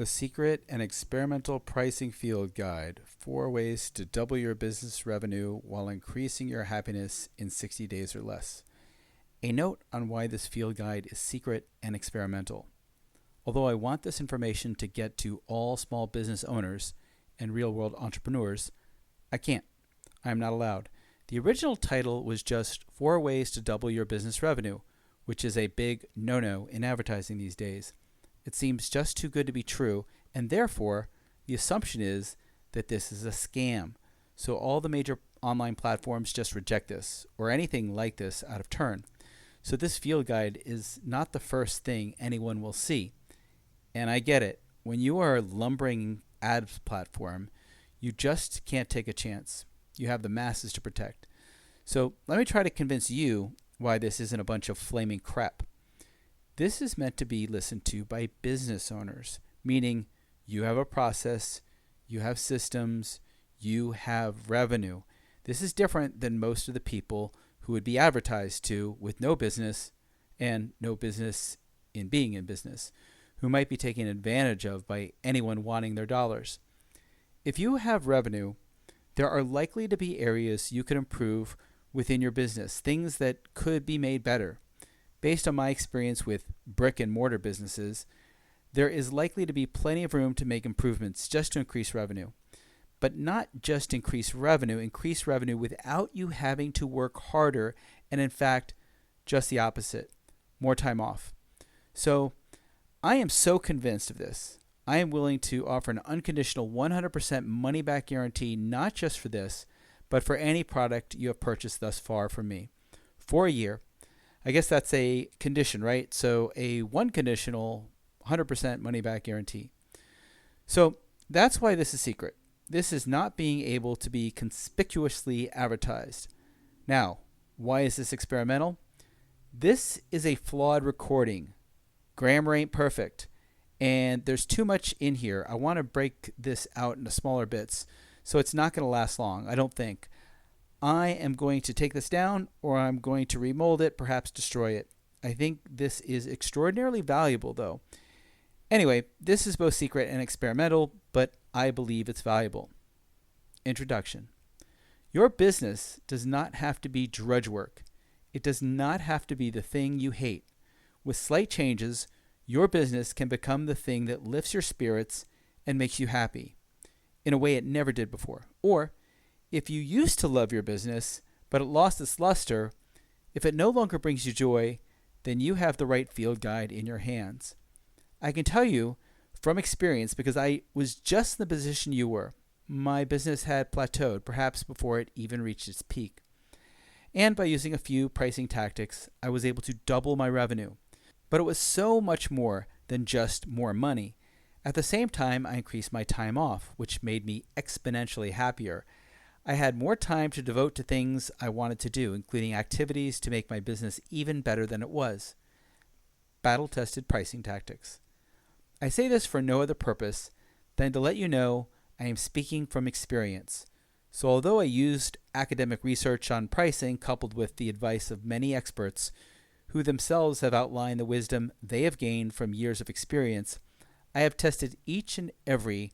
The Secret and Experimental Pricing Field Guide: 4 Ways to Double Your Business Revenue While Increasing Your Happiness in 60 Days or Less. A note on why this field guide is secret and experimental. Although I want this information to get to all small business owners and real-world entrepreneurs, I can't. I am not allowed. The original title was just 4 Ways to Double Your Business Revenue, which is a big no-no in advertising these days. It seems just too good to be true, and therefore, the assumption is that this is a scam. So all the major online platforms just reject this, or anything like this, out of turn. So this field guide is not the first thing anyone will see. And I get it. When you are a lumbering ads platform, you just can't take a chance. You have the masses to protect. So let me try to convince you why this isn't a bunch of flaming crap. This is meant to be listened to by business owners, meaning you have a process, you have systems, you have revenue. This is different than most of the people who would be advertised to with no business and no business in being in business, who might be taken advantage of by anyone wanting their dollars. If you have revenue, there are likely to be areas you can improve within your business, things that could be made better. Based on my experience with brick and mortar businesses, there is likely to be plenty of room to make improvements just to increase revenue. But not just increase revenue without you having to work harder, and in fact, just the opposite, more time off. So I am so convinced of this. I am willing to offer an unconditional 100% money back guarantee, not just for this, but for any product you have purchased thus far from me, for a year. I guess that's a condition, right? So a one conditional 100% money back guarantee. So that's why this is secret. This is not being able to be conspicuously advertised. Now, why is this experimental? This is a flawed recording. Grammar ain't perfect. And there's too much in here. I want to break this out into smaller bits, so it's not going to last long, I don't think. I am going to take this down, or I'm going to remold it, perhaps destroy it. I think this is extraordinarily valuable, though. Anyway, this is both secret and experimental, but I believe it's valuable. Introduction. Your business does not have to be drudge work. It does not have to be the thing you hate. With slight changes, your business can become the thing that lifts your spirits and makes you happy in a way it never did before. Or, if you used to love your business, but it lost its luster, if it no longer brings you joy, then you have the right field guide in your hands. I can tell you from experience, because I was just in the position you were. My business had plateaued, perhaps before it even reached its peak. And by using a few pricing tactics, I was able to double my revenue. But it was so much more than just more money. At the same time, I increased my time off, which made me exponentially happier. I had more time to devote to things I wanted to do, including activities to make my business even better than it was. Battle-tested pricing tactics. I say this for no other purpose than to let you know I am speaking from experience. So although I used academic research on pricing coupled with the advice of many experts who themselves have outlined the wisdom they have gained from years of experience, I have tested each and every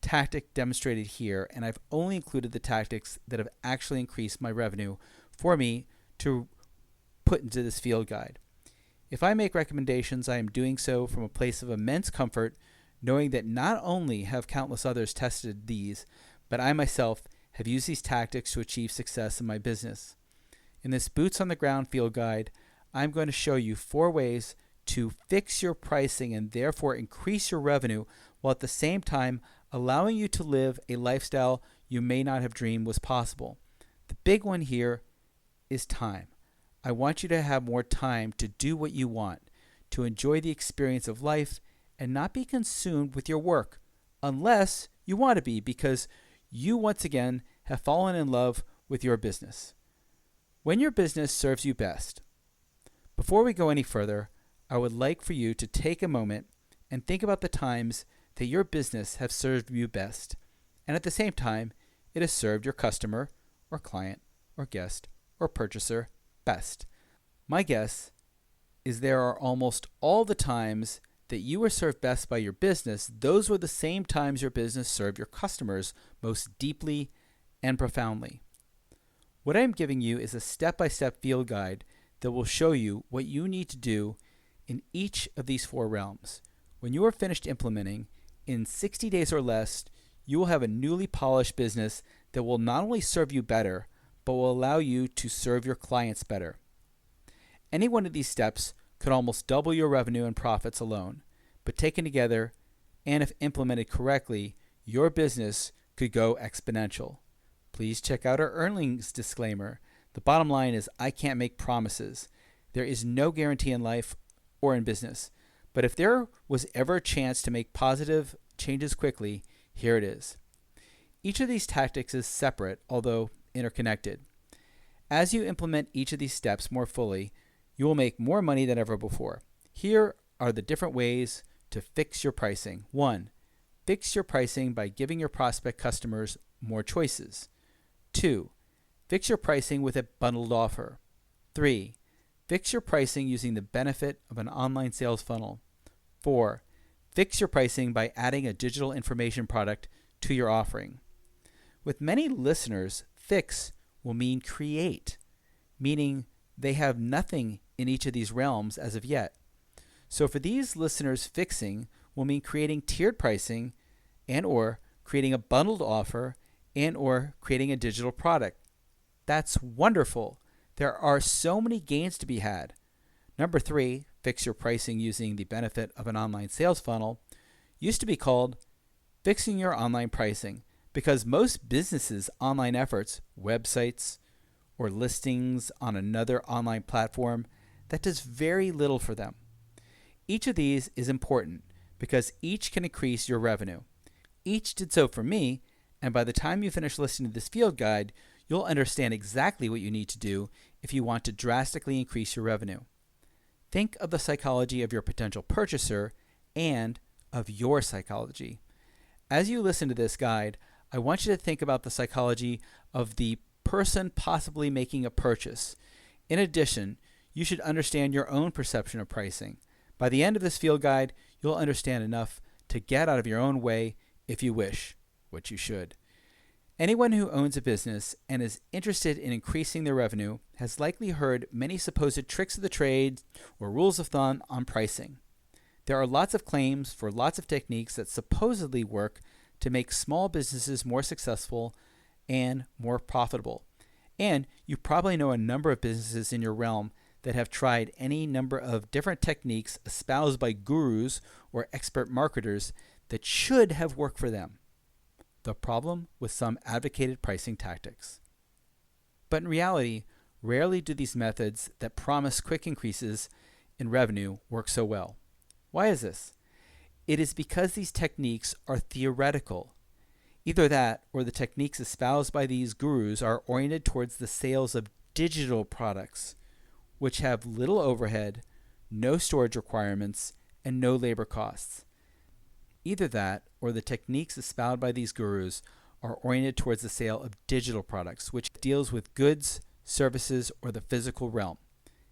tactic demonstrated here, and I've only included the tactics that have actually increased my revenue for me to put into this field guide. If I make recommendations, I am doing so from a place of immense comfort, knowing that not only have countless others tested these, but I myself have used these tactics to achieve success in my business. In this boots on the ground field guide, I'm going to show you 4 ways to fix your pricing and therefore increase your revenue, while at the same time allowing you to live a lifestyle you may not have dreamed was possible. The big one here is time. I want you to have more time to do what you want, to enjoy the experience of life and not be consumed with your work, unless you want to be, because you once again have fallen in love with your business. When your business serves you best. Before we go any further, I would like for you to take a moment and think about the times that your business has served you best, and at the same time, it has served your customer or client or guest or purchaser best. My guess is there are almost all the times that you were served best by your business, those were the same times your business served your customers most deeply and profoundly. What I'm giving you is a step-by-step field guide that will show you what you need to do in each of these 4 realms. When you are finished implementing, in 60 days or less, you will have a newly polished business that will not only serve you better, but will allow you to serve your clients better. Any one of these steps could almost double your revenue and profits alone, but taken together and if implemented correctly, your business could go exponential. Please check out our earnings disclaimer. The bottom line is I can't make promises. There is no guarantee in life or in business. But if there was ever a chance to make positive changes quickly, here it is. Each of these tactics is separate, although interconnected. As you implement each of these steps more fully, you will make more money than ever before. Here are the different ways to fix your pricing. 1. Fix your pricing by giving your prospect customers more choices. 2. Fix your pricing with a bundled offer. 3. Fix your pricing using the benefit of an online sales funnel. 4. Fix your pricing by adding a digital information product to your offering. With many listeners, fix will mean create, meaning they have nothing in each of these realms as of yet. So for these listeners, fixing will mean creating tiered pricing and or creating a bundled offer and or creating a digital product. That's wonderful. There are so many gains to be had. Number 3, fix your pricing using the benefit of an online sales funnel used to be called fixing your online pricing because most businesses' online efforts, websites, or listings on another online platform, that does very little for them. Each of these is important because each can increase your revenue. Each did so for me, and by the time you finish listening to this field guide, you'll understand exactly what you need to do if you want to drastically increase your revenue. Think of the psychology of your potential purchaser and of your psychology. As you listen to this guide, I want you to think about the psychology of the person possibly making a purchase. In addition, you should understand your own perception of pricing. By the end of this field guide, you'll understand enough to get out of your own way if you wish, which you should. Anyone who owns a business and is interested in increasing their revenue has likely heard many supposed tricks of the trade or rules of thumb on pricing. There are lots of claims for lots of techniques that supposedly work to make small businesses more successful and more profitable. And you probably know a number of businesses in your realm that have tried any number of different techniques espoused by gurus or expert marketers that should have worked for them. The problem with some advocated pricing tactics. But in reality, rarely do these methods that promise quick increases in revenue work so well. Why is this? It is because these techniques are theoretical. Either that or the techniques espoused by these gurus are oriented towards the sales of digital products, which have little overhead, no storage requirements, and no labor costs. Either that or the techniques espoused by these gurus are oriented towards the sale of digital products, which deals with goods, services, or the physical realm.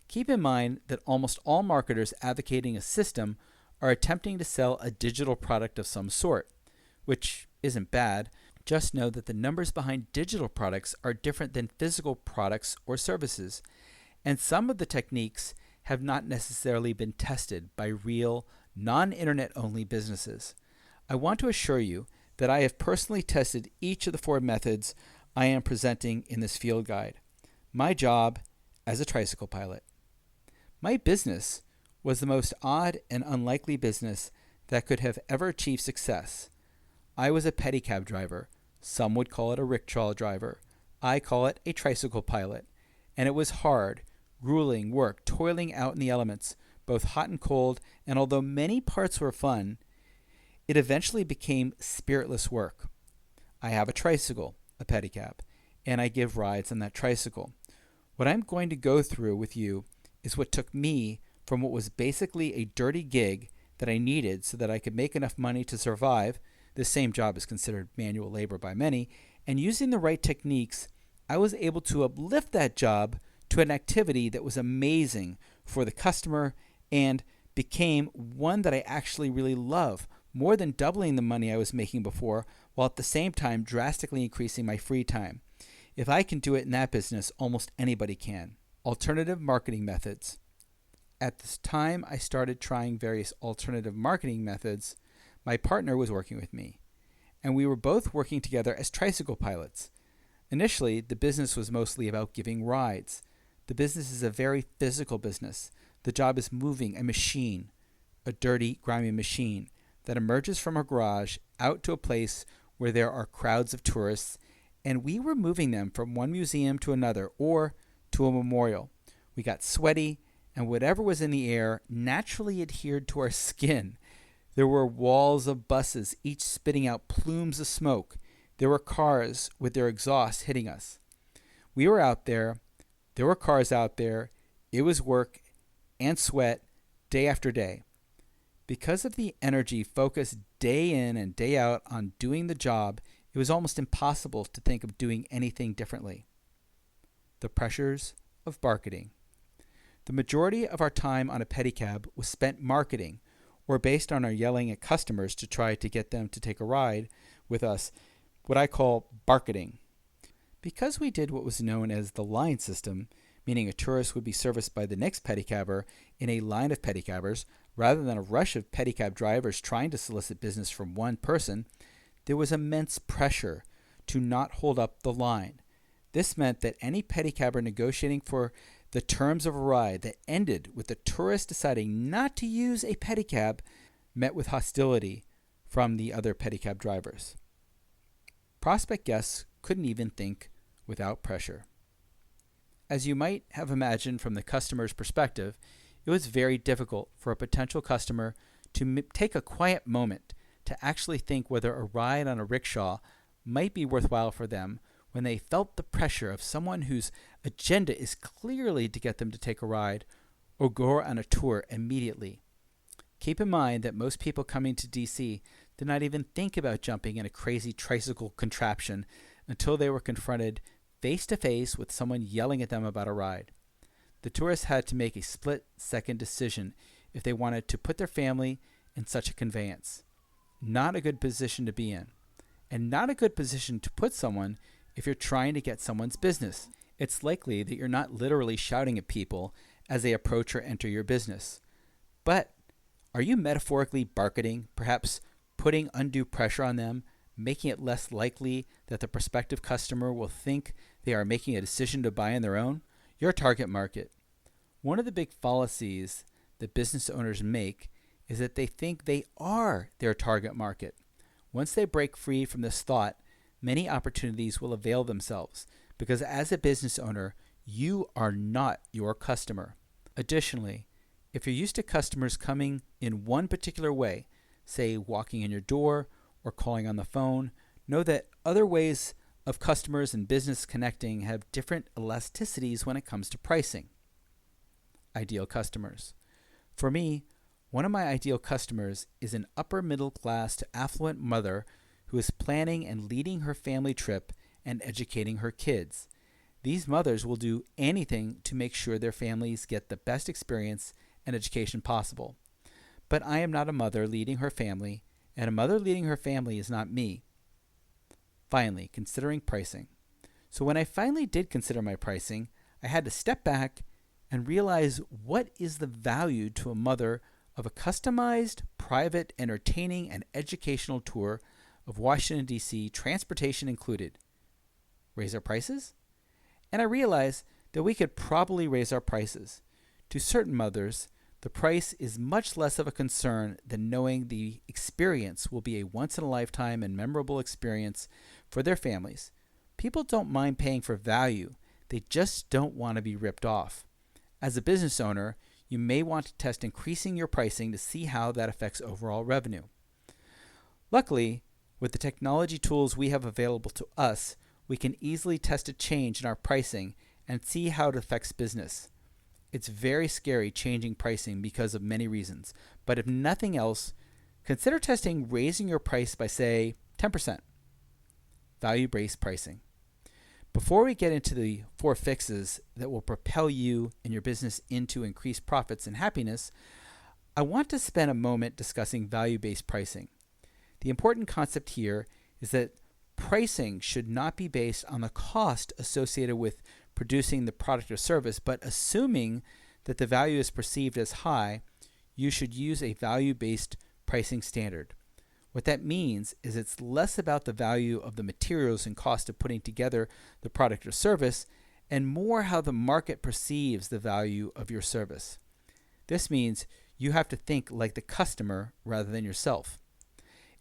Keep in mind that almost all marketers advocating a system are attempting to sell a digital product of some sort, which isn't bad. Just know that the numbers behind digital products are different than physical products or services, and some of the techniques have not necessarily been tested by real, non-internet only businesses. I want to assure you that I have personally tested each of the 4 methods I am presenting in this field guide. My job as a tricycle pilot. My business was the most odd and unlikely business that could have ever achieved success. I was a pedicab driver. Some would call it a rickshaw driver. I call it a tricycle pilot. And it was hard, grueling work, toiling out in the elements, both hot and cold, and although many parts were fun, it eventually became spiritless work. I have a tricycle, a pedicab, and I give rides on that tricycle. What I'm going to go through with you is what took me from what was basically a dirty gig that I needed so that I could make enough money to survive. This same job is considered manual labor by many, and using the right techniques, I was able to uplift that job to an activity that was amazing for the customer and became one that I actually really love, more than doubling the money I was making before, while at the same time drastically increasing my free time. If I can do it in that business, almost anybody can. Alternative marketing methods. At this time I started trying various alternative marketing methods, my partner was working with me, and we were both working together as tricycle pilots. Initially, the business was mostly about giving rides. The business is a very physical business. The job is moving a machine, a dirty, grimy machine, that emerges from a garage out to a place where there are crowds of tourists, and we were moving them from one museum to another or to a memorial. We got sweaty, and whatever was in the air naturally adhered to our skin. There were walls of buses, each spitting out plumes of smoke. There were cars with their exhaust hitting us. We were out there. There were cars out there. It was work and sweat day after day. Because of the energy focused day in and day out on doing the job, it was almost impossible to think of doing anything differently. The pressures of marketing. The majority of our time on a pedicab was spent marketing, or based on our yelling at customers to try to get them to take a ride with us, what I call barketing. Because we did what was known as the line system, meaning a tourist would be serviced by the next pedicabber in a line of pedicabbers, rather than a rush of pedicab drivers trying to solicit business from one person, there was immense pressure to not hold up the line. This meant that any pedicabber negotiating for the terms of a ride that ended with the tourist deciding not to use a pedicab met with hostility from the other pedicab drivers. Prospect guests couldn't even think without pressure. As you might have imagined from the customer's perspective, it was very difficult for a potential customer to take a quiet moment to actually think whether a ride on a rickshaw might be worthwhile for them when they felt the pressure of someone whose agenda is clearly to get them to take a ride or go on a tour immediately. Keep in mind that most people coming to DC did not even think about jumping in a crazy tricycle contraption until they were confronted face to face with someone yelling at them about a ride. The tourists had to make a split-second decision if they wanted to put their family in such a conveyance. Not a good position to be in, and not a good position to put someone if you're trying to get someone's business. It's likely that you're not literally shouting at people as they approach or enter your business. But are you metaphorically barketing, perhaps putting undue pressure on them, making it less likely that the prospective customer will think they are making a decision to buy on their own? Your target market. One of the big fallacies that business owners make is that they think they are their target market. Once they break free from this thought, many opportunities will avail themselves, because as a business owner, you are not your customer. Additionally, if you're used to customers coming in one particular way, say walking in your door or calling on the phone, know that other ways of customers and business connecting have different elasticities when it comes to pricing. Ideal customers. For me, one of my ideal customers is an upper middle class to affluent mother who is planning and leading her family trip and educating her kids. These mothers will do anything to make sure their families get the best experience and education possible. But I am not a mother leading her family, and a mother leading her family is not me. Finally, considering pricing. So when I finally did consider my pricing, I had to step back and realize what is the value to a mother of a customized, private, entertaining, and educational tour of Washington, D.C., transportation included. Raise our prices? And I realized that we could probably raise our prices. To certain mothers, the price is much less of a concern than knowing the experience will be a once-in-a-lifetime and memorable experience for their families. People don't mind paying for value. They just don't want to be ripped off. As a business owner, you may want to test increasing your pricing to see how that affects overall revenue. Luckily, with the technology tools we have available to us, we can easily test a change in our pricing and see how it affects business. It's very scary changing pricing because of many reasons, but if nothing else, consider testing raising your price by, say, 10%. Value-based pricing. Before we get into the 4 fixes that will propel you and your business into increased profits and happiness, I want to spend a moment discussing value-based pricing. The important concept here is that pricing should not be based on the cost associated with producing the product or service, but assuming that the value is perceived as high, you should use a value-based pricing standard. What that means is it's less about the value of the materials and cost of putting together the product or service, and more how the market perceives the value of your service. This means you have to think like the customer rather than yourself.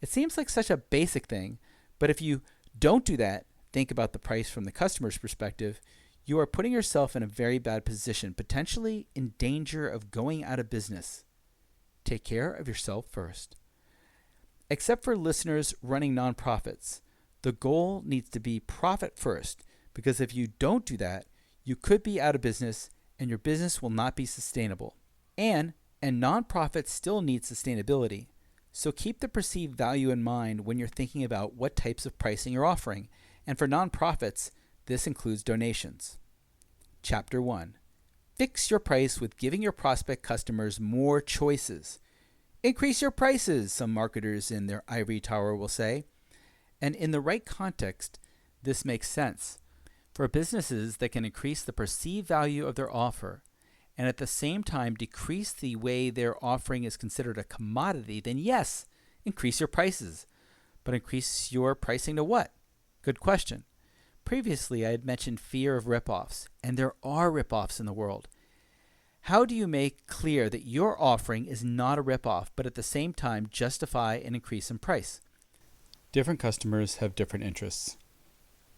It seems like such a basic thing, but if you don't do that, think about the price from the customer's perspective, you are putting yourself in a very bad position, potentially in danger of going out of business. Take care of yourself first. Except for listeners running nonprofits, the goal needs to be profit first, because if you don't do that, you could be out of business and your business will not be sustainable. And nonprofits still need sustainability. So keep the perceived value in mind when you're thinking about what types of pricing you're offering. And for nonprofits, this includes donations. Chapter 1. Fix your price with giving your prospect customers more choices. Increase your prices, some marketers in their ivory tower will say. And in the right context, this makes sense. For businesses that can increase the perceived value of their offer and at the same time decrease the way their offering is considered a commodity, then yes, increase your prices. But increase your pricing to what? Good question. Previously, I had mentioned fear of ripoffs, and there are ripoffs in the world. How do you make clear that your offering is not a ripoff, but at the same time justify an increase in price? Different customers have different interests.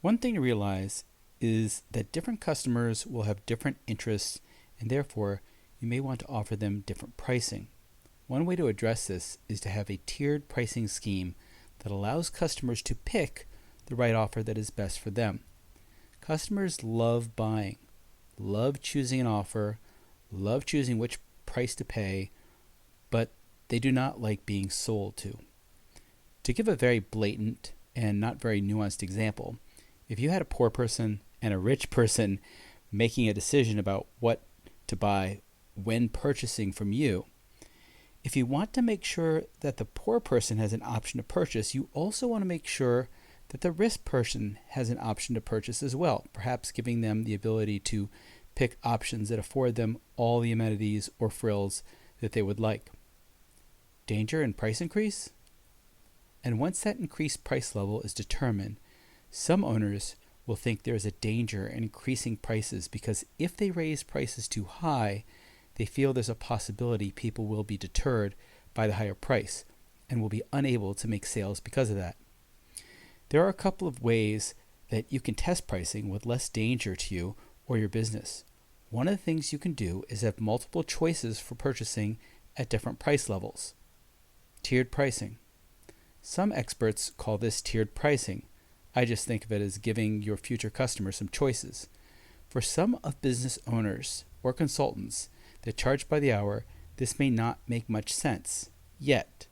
One thing to realize is that different customers will have different interests, and therefore you may want to offer them different pricing. One way to address this is to have a tiered pricing scheme that allows customers to pick the right offer that is best for them. Customers love buying, love choosing an offer, love choosing which price to pay, but they do not like being sold to. To give a very blatant and not very nuanced example, if you had a poor person and a rich person making a decision about what to buy when purchasing from you, if you want to make sure that the poor person has an option to purchase, you also want to make sure that the rich person has an option to purchase as well, perhaps giving them the ability to pick options that afford them all the amenities or frills that they would like. Danger in price increase? And once that increased price level is determined, some owners will think there is a danger in increasing prices because if they raise prices too high, they feel there's a possibility people will be deterred by the higher price and will be unable to make sales because of that. There are a couple of ways that you can test pricing with less danger to you or your business. One of the things you can do is have multiple choices for purchasing at different price levels. Tiered pricing. Some experts call this tiered pricing. I just think of it as giving your future customers some choices. For some of business owners or consultants that charge by the hour, this may not make much sense yet.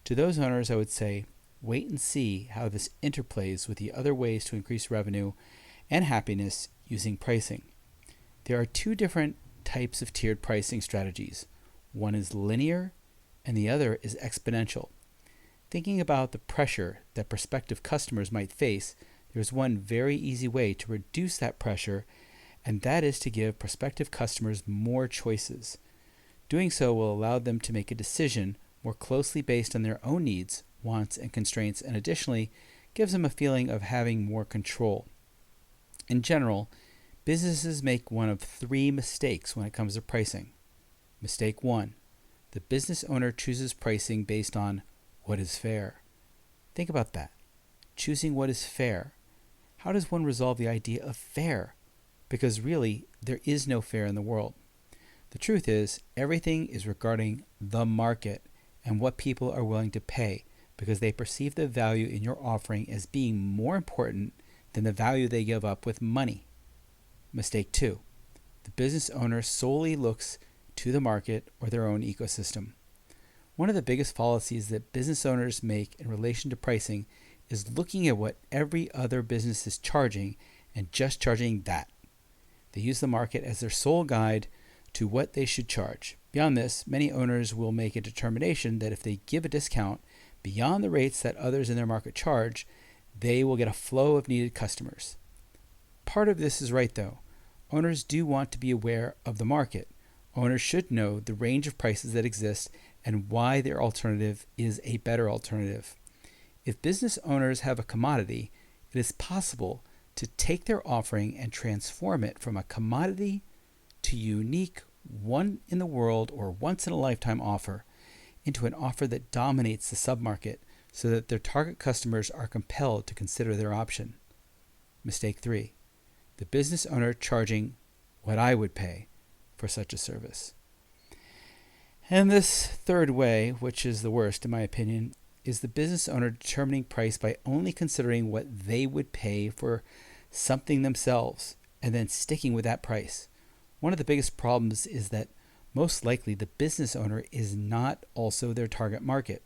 To those owners, I would say, wait and see how this interplays with the other ways to increase revenue and happiness using pricing. There are two different types of tiered pricing strategies. One is linear and the other is exponential. Thinking about the pressure that prospective customers might face, there's one very easy way to reduce that pressure, and that is to give prospective customers more choices. Doing so will allow them to make a decision more closely based on their own needs, wants, and constraints, and additionally gives them a feeling of having more control. In general, businesses make one of three mistakes when it comes to pricing. Mistake 1. The business owner chooses pricing based on what is fair. Think about that. Choosing what is fair. How does one resolve the idea of fair? Because really, there is no fair in the world. The truth is, everything is regarding the market and what people are willing to pay because they perceive the value in your offering as being more important than the value they give up with money. Mistake 2. The business owner solely looks to the market or their own ecosystem. One of the biggest fallacies that business owners make in relation to pricing is looking at what every other business is charging and just charging that. They use the market as their sole guide to what they should charge. Beyond this, many owners will make a determination that if they give a discount beyond the rates that others in their market charge, they will get a flow of needed customers. Part of this is right though. Owners do want to be aware of the market. Owners should know the range of prices that exist and why their alternative is a better alternative. If business owners have a commodity, it is possible to take their offering and transform it from a commodity to unique, one in the world or once in a lifetime offer into an offer that dominates the submarket so that their target customers are compelled to consider their option. Mistake 3. The business owner charging what I would pay for such a service. And this third way, which is the worst in my opinion, is the business owner determining price by only considering what they would pay for something themselves and then sticking with that price. One of the biggest problems is that most likely the business owner is not also their target market.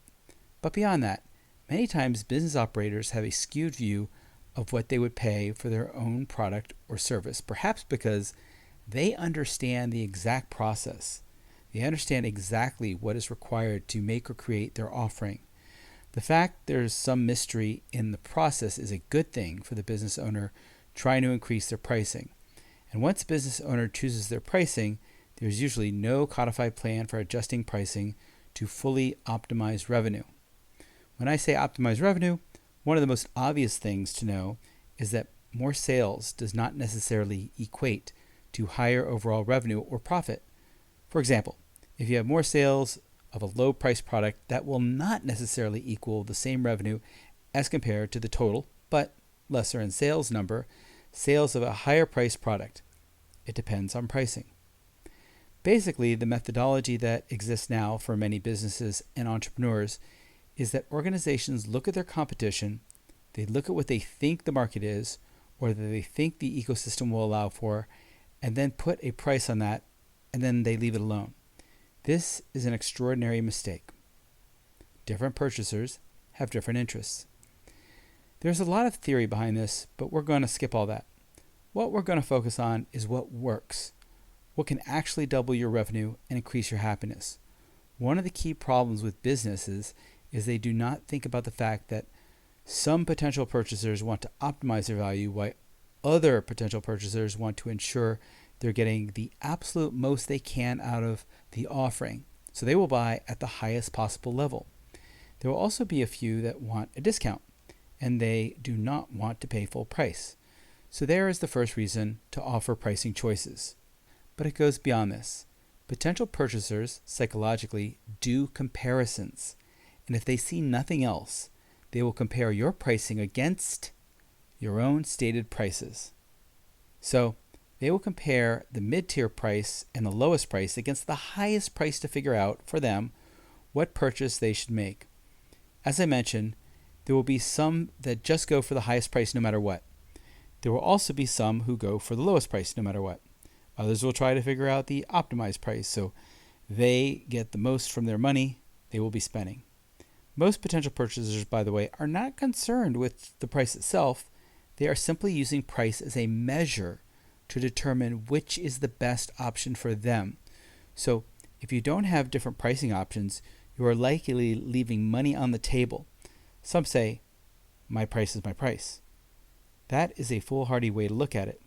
But beyond that, many times business operators have a skewed view of what they would pay for their own product or service, perhaps because they understand the exact process. They understand exactly what is required to make or create their offering. The fact there's some mystery in the process is a good thing for the business owner trying to increase their pricing. And once a business owner chooses their pricing, there's usually no codified plan for adjusting pricing to fully optimize revenue. When I say optimize revenue, one of the most obvious things to know is that more sales does not necessarily equate to higher overall revenue or profit. For example, if you have more sales of a low price product, that will not necessarily equal the same revenue as compared to the total, but lesser in sales number, sales of a higher price product. It depends on pricing. Basically, the methodology that exists now for many businesses and entrepreneurs is that organizations look at their competition, they look at what they think the market is, or that they think the ecosystem will allow for, and then put a price on that, and then they leave it alone. This is an extraordinary mistake. Different purchasers have different interests. There's a lot of theory behind this, but we're going to skip all that. What we're going to focus on is what works, what can actually double your revenue and increase your happiness. One of the key problems with businesses is they do not think about the fact that some potential purchasers want to optimize their value while other potential purchasers want to ensure they're getting the absolute most they can out of the offering. So they will buy at the highest possible level. There will also be a few that want a discount and they do not want to pay full price. So there is the first reason to offer pricing choices. But it goes beyond this. Potential purchasers psychologically do comparisons. And if they see nothing else, they will compare your pricing against your own stated prices. So they will compare the mid-tier price and the lowest price against the highest price to figure out for them what purchase they should make. As I mentioned, there will be some that just go for the highest price no matter what. There will also be some who go for the lowest price no matter what. Others will try to figure out the optimized price so they get the most from their money they will be spending. Most potential purchasers, by the way, are not concerned with the price itself. They are simply using price as a measure to determine which is the best option for them. So if you don't have different pricing options, you are likely leaving money on the table. Some say, my price is my price. That is a foolhardy way to look at it.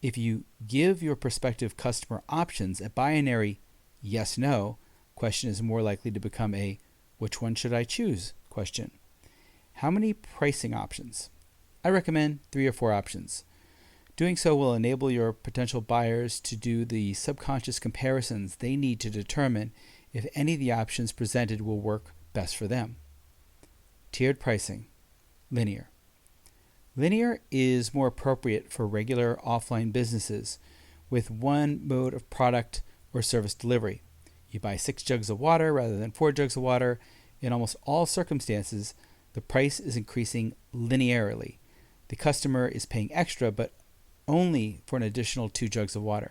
If you give your prospective customer options, a binary yes-no question is more likely to become a which one should I choose question. How many pricing options? I recommend 3 or 4 options. Doing so will enable your potential buyers to do the subconscious comparisons they need to determine if any of the options presented will work best for them. Tiered pricing. Linear. Linear is more appropriate for regular offline businesses with one mode of product or service delivery. You buy 6 jugs of water rather than 4 jugs of water. In almost all circumstances, the price is increasing linearly. The customer is paying extra, but only for an additional 2 jugs of water.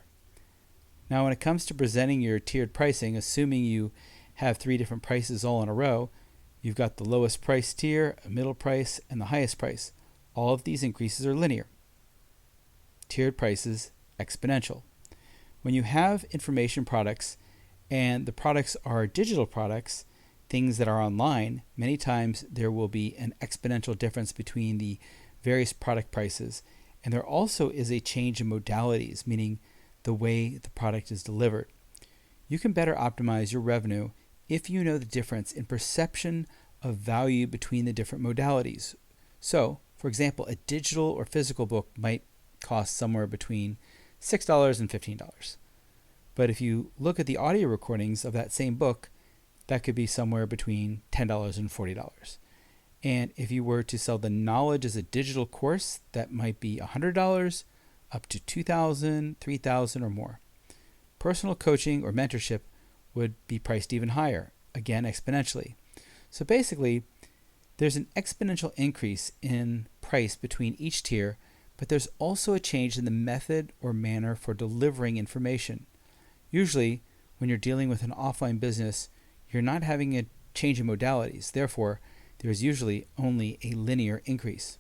Now, when it comes to presenting your tiered pricing, assuming you have 3 different prices all in a row, you've got the lowest price tier, a middle price, and the highest price. All of these increases are linear. Tiered prices, exponential. When you have information products and the products are digital products, things that are online, many times there will be an exponential difference between the various product prices. And there also is a change in modalities, meaning the way the product is delivered. You can better optimize your revenue if you know the difference in perception of value between the different modalities. So, for example, a digital or physical book might cost somewhere between $6 and $15. But if you look at the audio recordings of that same book, that could be somewhere between $10 and $40. And if you were to sell the knowledge as a digital course, that might be $100 up to $2,000, $3,000 or more. Personal coaching or mentorship would be priced even higher, again exponentially. So basically, there's an exponential increase in price between each tier, but there's also a change in the method or manner for delivering information. Usually, when you're dealing with an offline business, you're not having a change in modalities. Therefore, there's usually only a linear increase.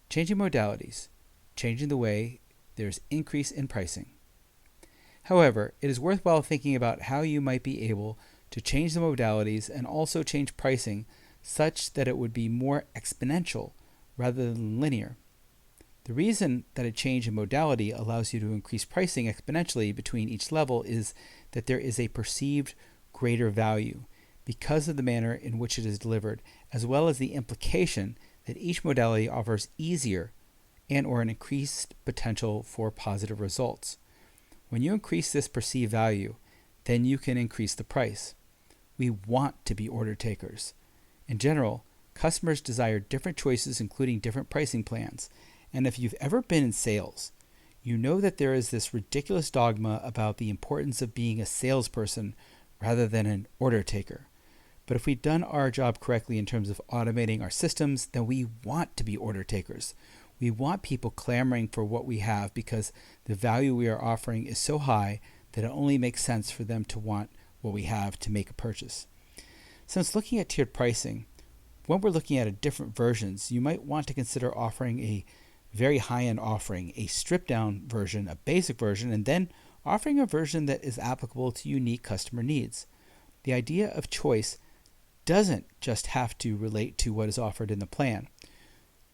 Changing modalities, changing the way there's increase in pricing. However, it is worthwhile thinking about how you might be able to change the modalities and also change pricing such that it would be more exponential rather than linear. The reason that a change in modality allows you to increase pricing exponentially between each level is that there is a perceived greater value because of the manner in which it is delivered, as well as the implication that each modality offers easier and or an increased potential for positive results. When you increase this perceived value, then you can increase the price. We want to be order takers. In general, customers desire different choices, including different pricing plans. And if you've ever been in sales, you know that there is this ridiculous dogma about the importance of being a salesperson rather than an order taker. But if we've done our job correctly in terms of automating our systems, then we want to be order takers. We want people clamoring for what we have because the value we are offering is so high that it only makes sense for them to want what we have to make a purchase. Since looking at tiered pricing, when we're looking at different versions, you might want to consider offering a very high-end offering, a stripped-down version, a basic version, and then offering a version that is applicable to unique customer needs. The idea of choice doesn't just have to relate to what is offered in the plan.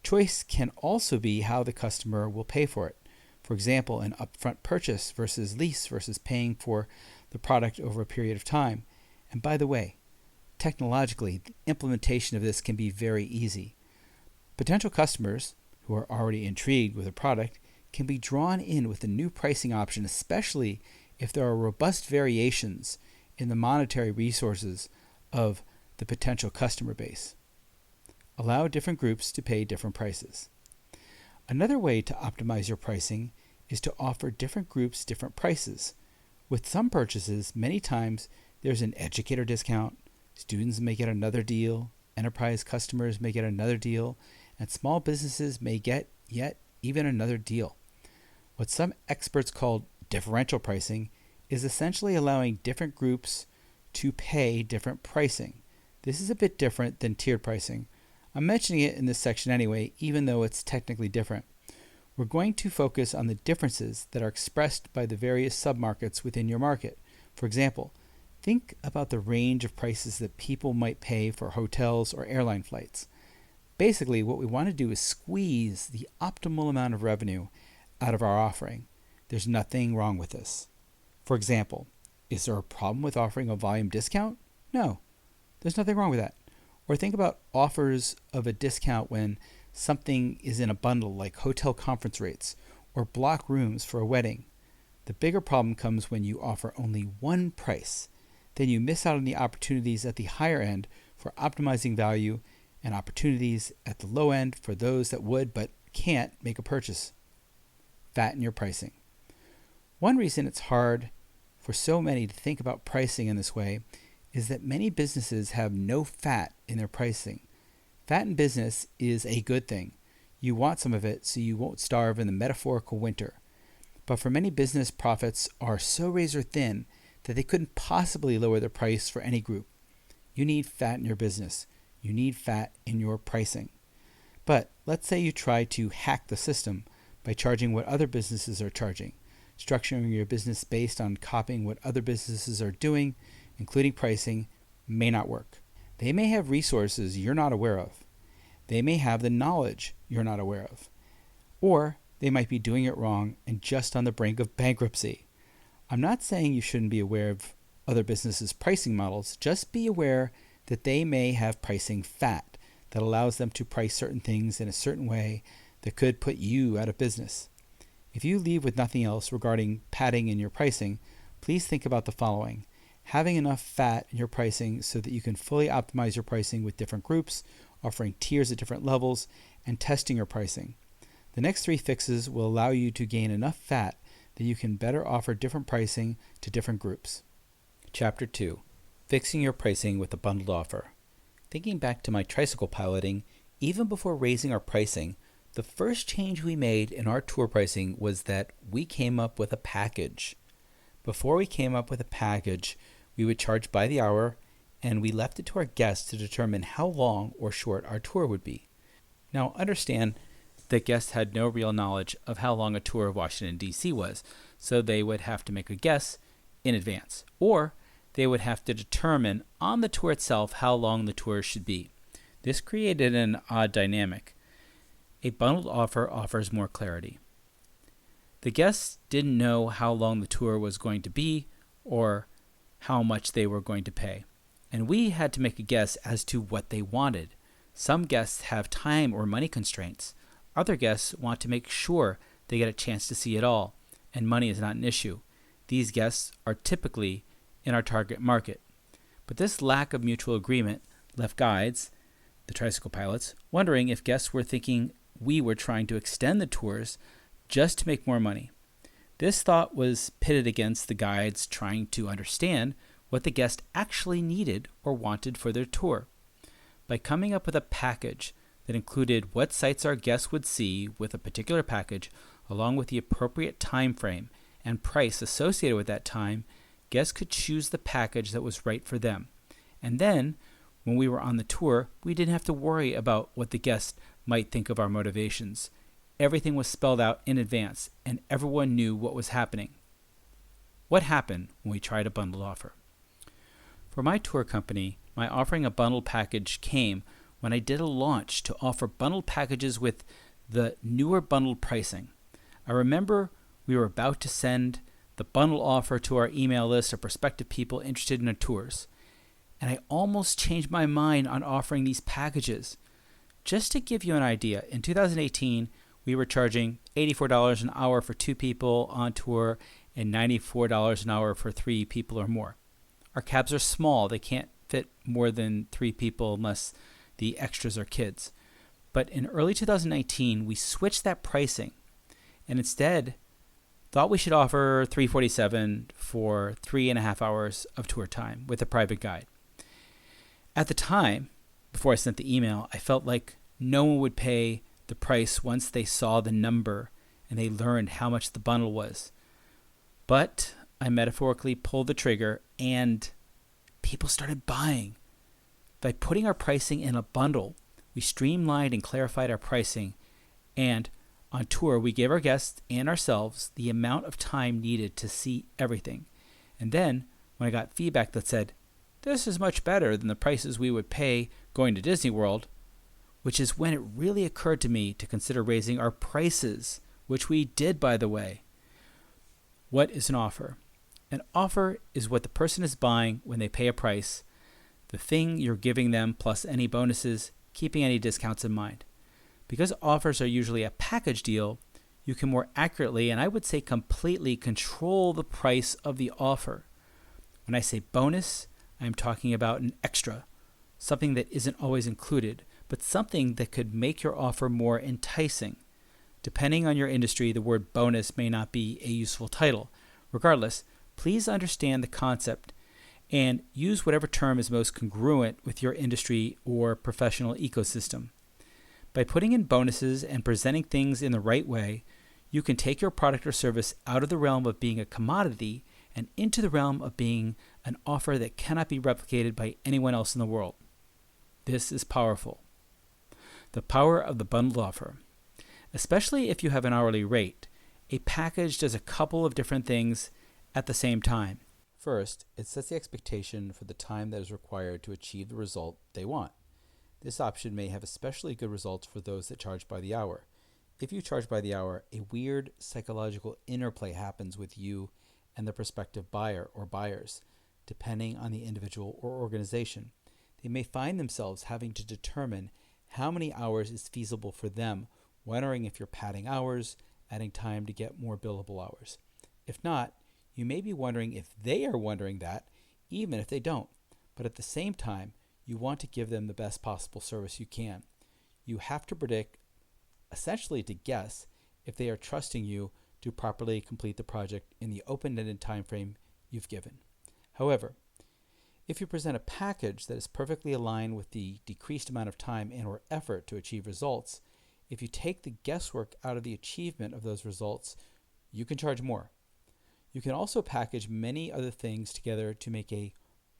Choice can also be how the customer will pay for it. For example, an upfront purchase versus lease versus paying for the product over a period of time. And by the way, technologically, the implementation of this can be very easy. Potential customers who are already intrigued with a product can be drawn in with the new pricing option, especially if there are robust variations in the monetary resources of the potential customer base. Allow different groups to pay different prices. Another way to optimize your pricing is to offer different groups different prices. With some purchases, many times there's an educator discount, students may get another deal, enterprise customers may get another deal, and small businesses may get yet even another deal. What some experts call differential pricing is essentially allowing different groups to pay different pricing. This is a bit different than tiered pricing. I'm mentioning it in this section anyway, even though it's technically different. We're going to focus on the differences that are expressed by the various submarkets within your market. For example, think about the range of prices that people might pay for hotels or airline flights. Basically, what we want to do is squeeze the optimal amount of revenue out of our offering. There's nothing wrong with this. For example, is there a problem with offering a volume discount? No, there's nothing wrong with that. Or think about offers of a discount when something is in a bundle like hotel conference rates or block rooms for a wedding. The bigger problem comes when you offer only one price. Then you miss out on the opportunities at the higher end for optimizing value and opportunities at the low end for those that would but can't make a purchase. Fatten your pricing. One reason it's hard for so many to think about pricing in this way is that many businesses have no fat in their pricing. Fat in business is a good thing. You want some of it so you won't starve in the metaphorical winter. But for many, business profits are so razor thin that they couldn't possibly lower the price for any group. You need fat in your business. You need fat in your pricing. But let's say you try to hack the system by charging what other businesses are charging. Structuring your business based on copying what other businesses are doing, including pricing, may not work. They may have resources you're not aware of. They may have the knowledge you're not aware of. Or they might be doing it wrong and just on the brink of bankruptcy. I'm not saying you shouldn't be aware of other businesses' pricing models. Just be aware that they may have pricing fat that allows them to price certain things in a certain way that could put you out of business. If you leave with nothing else regarding padding in your pricing, please think about the following. Having enough fat in your pricing so that you can fully optimize your pricing with different groups, offering tiers at different levels, and testing your pricing. The next 3 fixes will allow you to gain enough fat that you can better offer different pricing to different groups. Chapter 2. Fixing your pricing with a bundled offer. Thinking back to my tricycle piloting, even before raising our pricing, the first change we made in our tour pricing was that we came up with a package. Before we came up with a package, we would charge by the hour, and we left it to our guests to determine how long or short our tour would be. Now, understand that guests had no real knowledge of how long a tour of Washington, D.C. was, so they would have to make a guess in advance, or they would have to determine on the tour itself how long the tour should be. This created an odd dynamic. A bundled offer offers more clarity. The guests didn't know how long the tour was going to be or how much they were going to pay, and we had to make a guess as to what they wanted. Some guests have time or money constraints. Other guests want to make sure they get a chance to see it all, and money is not an issue. These guests are typically in our target market. But this lack of mutual agreement left guides, the tricycle pilots, wondering if guests were thinking we were trying to extend the tours just to make more money. This thought was pitted against the guides trying to understand what the guest actually needed or wanted for their tour. By coming up with a package that included what sites our guests would see with a particular package, along with the appropriate time frame and price associated with that time, guests could choose the package that was right for them. And then, when we were on the tour, we didn't have to worry about what the guest might think of our motivations. Everything was spelled out in advance, and everyone knew what was happening. What happened when we tried a bundled offer? For my tour company, my offering a bundled package came when I did a launch to offer bundled packages with the newer bundled pricing. I remember we were about to send the bundle offer to our email list of prospective people interested in our tours, and I almost changed my mind on offering these packages. Just to give you an idea, in 2018, we were charging $84 an hour for 2 people on tour and $94 an hour for 3 people or more. Our cabs are small. They can't fit more than 3 people unless the extras are kids. But in early 2019, we switched that pricing and instead thought we should offer $347 for 3.5 hours of tour time with a private guide. At the time, before I sent the email, I felt like no one would pay the price once they saw the number and they learned how much the bundle was. But I metaphorically pulled the trigger and people started buying. By putting our pricing in a bundle, we streamlined and clarified our pricing, and on tour we gave our guests and ourselves the amount of time needed to see everything. And then when I got feedback that said, "This is much better than the prices we would pay going to Disney World," which is when it really occurred to me to consider raising our prices, which we did, by the way. What is an offer? An offer is what the person is buying when they pay a price, the thing you're giving them plus any bonuses, keeping any discounts in mind. Because offers are usually a package deal, you can more accurately, and I would say completely, control the price of the offer. When I say bonus, I am talking about an extra, something that isn't always included, but something that could make your offer more enticing. Depending on your industry, the word bonus may not be a useful title. Regardless, please understand the concept and use whatever term is most congruent with your industry or professional ecosystem. By putting in bonuses and presenting things in the right way, you can take your product or service out of the realm of being a commodity and into the realm of being an offer that cannot be replicated by anyone else in the world. This is powerful. The power of the bundled offer. Especially if you have an hourly rate A package does a couple of different things at the same time. First, it sets the expectation for the time that is required to achieve the result they want. This option may have especially good results for those that charge by the hour. If you charge by the hour, a weird psychological interplay happens with you and the prospective buyer or buyers, depending on the individual or organization. They may find themselves having to determine how many hours is feasible for them, wondering if you're padding hours, adding time to get more billable hours. If not, you may be wondering if they are wondering that, even if they don't. But at the same time, you want to give them the best possible service you can. You have to predict, essentially to guess, if they are trusting you to properly complete the project in the open-ended time frame you've given. However, if you present a package that is perfectly aligned with the decreased amount of time and or effort to achieve results, if you take the guesswork out of the achievement of those results, you can charge more. You can also package many other things together to make a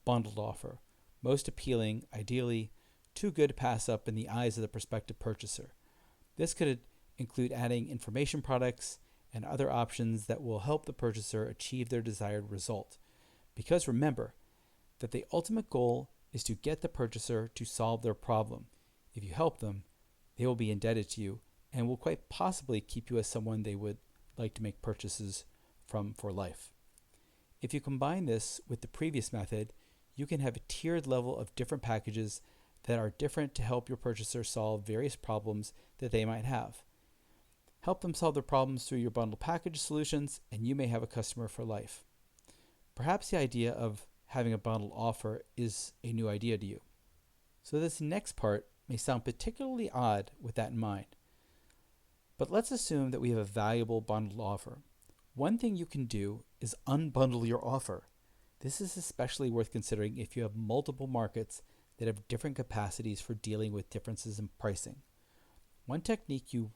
bundled offer, most appealing, ideally, too good to pass up in the eyes of the prospective purchaser. This could include adding information products and other options that will help the purchaser achieve their desired result. Because remember that the ultimate goal is to get the purchaser to solve their problem. If you help them, they will be indebted to you and will quite possibly keep you as someone they would like to make purchases from for life. If you combine this with the previous method, you can have a tiered level of different packages that are different to help your purchaser solve various problems that they might have. Help them solve their problems through your bundle package solutions, and you may have a customer for life. Perhaps the idea of having a bundle offer is a new idea to you. So this next part may sound particularly odd with that in mind. But let's assume that we have a valuable bundled offer. One thing you can do is unbundle your offer. This is especially worth considering if you have multiple markets that have different capacities for dealing with differences in pricing. One technique you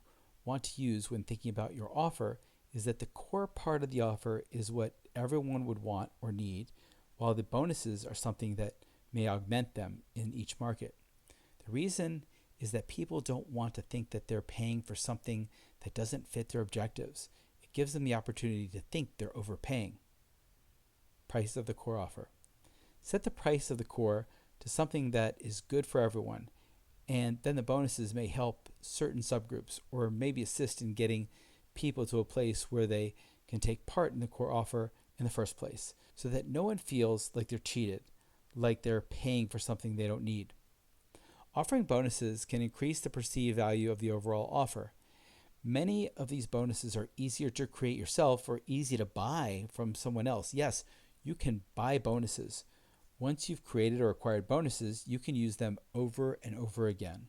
want to use when thinking about your offer is that the core part of the offer is what everyone would want or need, while the bonuses are something that may augment them in each market. The reason is that people don't want to think that they're paying for something that doesn't fit their objectives. It gives them the opportunity to think they're overpaying. Price of the core offer. Set the price of the core to something that is good for everyone, and then the bonuses may help certain subgroups or maybe assist in getting people to a place where they can take part in the core offer in the first place, so that no one feels like they're cheated, like they're paying for something they don't need. Offering bonuses can increase the perceived value of the overall offer. Many of these bonuses are easier to create yourself or easy to buy from someone else. Yes, you can buy bonuses. Once you've created or acquired bonuses, you can use them over and over again.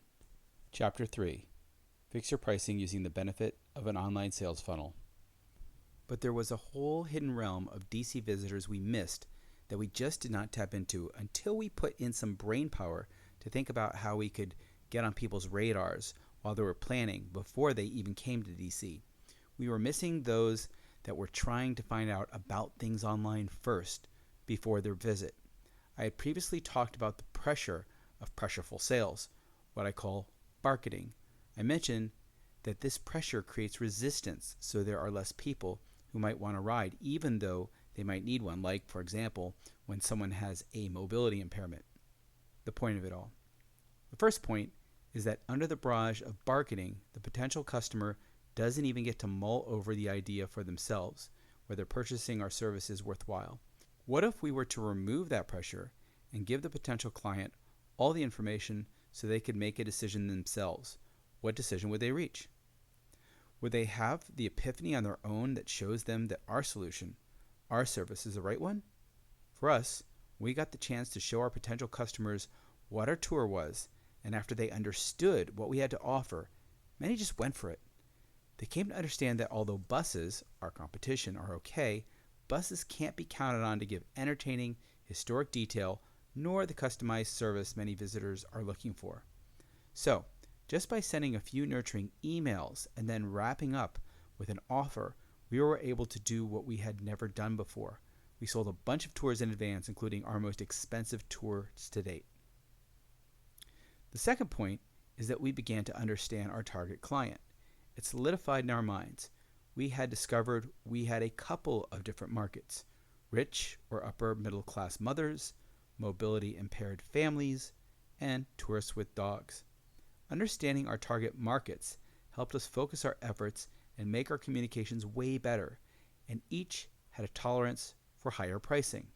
Chapter 3. Fix your pricing using the benefit of an online sales funnel. But there was a whole hidden realm of DC visitors we missed that we just did not tap into until we put in some brain power to think about how we could get on people's radars while they were planning before they even came to DC. We were missing those that were trying to find out about things online first before their visit. I had previously talked about the pressure of pressureful sales, what I call barketing. I mentioned that this pressure creates resistance, so there are less people who might want a ride, even though they might need one, like, for example, when someone has a mobility impairment. The point of it all. The first point is that under the barrage of barketing, the potential customer doesn't even get to mull over the idea for themselves, whether purchasing our service is worthwhile. What if we were to remove that pressure and give the potential client all the information so they could make a decision themselves? What decision would they reach? Would they have the epiphany on their own that shows them that our solution, our service, is the right one? For us, we got the chance to show our potential customers what our tour was, and after they understood what we had to offer, many just went for it. They came to understand that although buses, our competition, are okay, buses can't be counted on to give entertaining, historic detail, nor the customized service many visitors are looking for. So, just by sending a few nurturing emails and then wrapping up with an offer, we were able to do what we had never done before. We sold a bunch of tours in advance, including our most expensive tours to date. The second point is that we began to understand our target client. It solidified in our minds. we had discovered we had a couple of different markets: rich or upper middle class mothers, mobility impaired families, and tourists with dogs. Understanding our target markets helped us focus our efforts and make our communications way better, and each had a tolerance for higher pricing.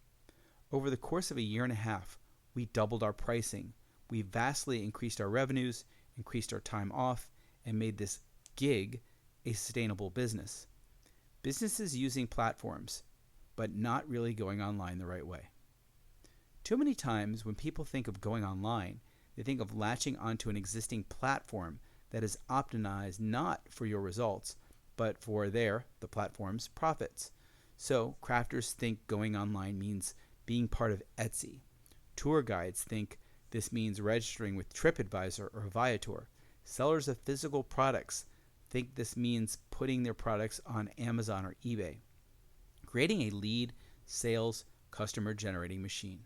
Over the course of a year and a half, we doubled our pricing. We vastly increased our revenues, increased our time off, and made this gig a sustainable business. Businesses using platforms, but not really going online the right way. Too many times when people think of going online, they think of latching onto an existing platform that is optimized not for your results, but for the platform's profits. So crafters think going online means being part of Etsy. Tour guides think this means registering with TripAdvisor or Viator. Sellers of physical products think this means putting their products on Amazon or eBay. Creating a lead, sales, customer generating machine.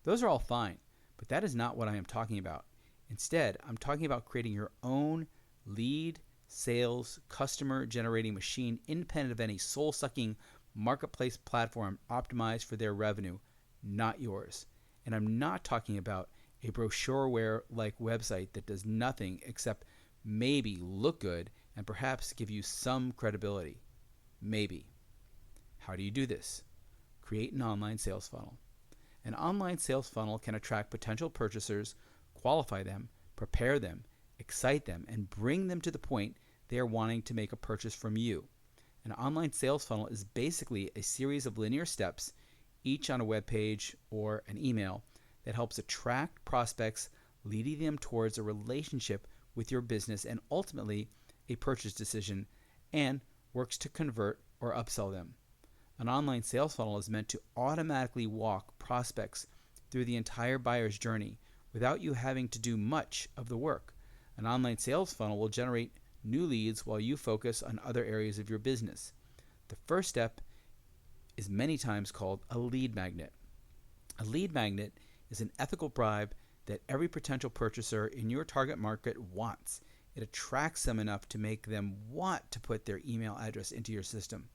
Those are all fine, but that is not what I am talking about. Instead, I'm talking about creating your own lead, sales, customer generating machine independent of any soul-sucking marketplace platform optimized for their revenue, not yours. And I'm not talking about a brochureware-like website that does nothing except maybe look good and perhaps give you some credibility. Maybe. How do you do this? Create an online sales funnel. An online sales funnel can attract potential purchasers, qualify them, prepare them, excite them, and bring them to the point they are wanting to make a purchase from you. An online sales funnel is basically a series of linear steps, each on a web page or an email, that helps attract prospects, leading them towards a relationship with your business and ultimately a purchase decision, and works to convert or upsell them. An online sales funnel is meant to automatically walk prospects through the entire buyer's journey without you having to do much of the work. An online sales funnel will generate new leads while you focus on other areas of your business. The first step is many times called a lead magnet. A lead magnet is an ethical bribe that every potential purchaser in your target market wants. It attracts them enough to make them want to put their email address into your system.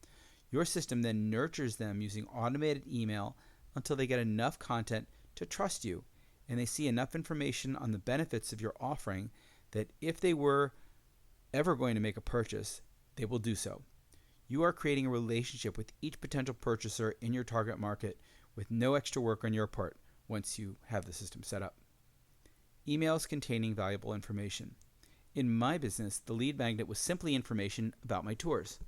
Your system then nurtures them using automated email until they get enough content to trust you, and they see enough information on the benefits of your offering that if they were ever going to make a purchase, they will do so. You are creating a relationship with each potential purchaser in your target market with no extra work on your part once you have the system set up. Emails containing valuable information. In my business, the lead magnet was simply information about my tours.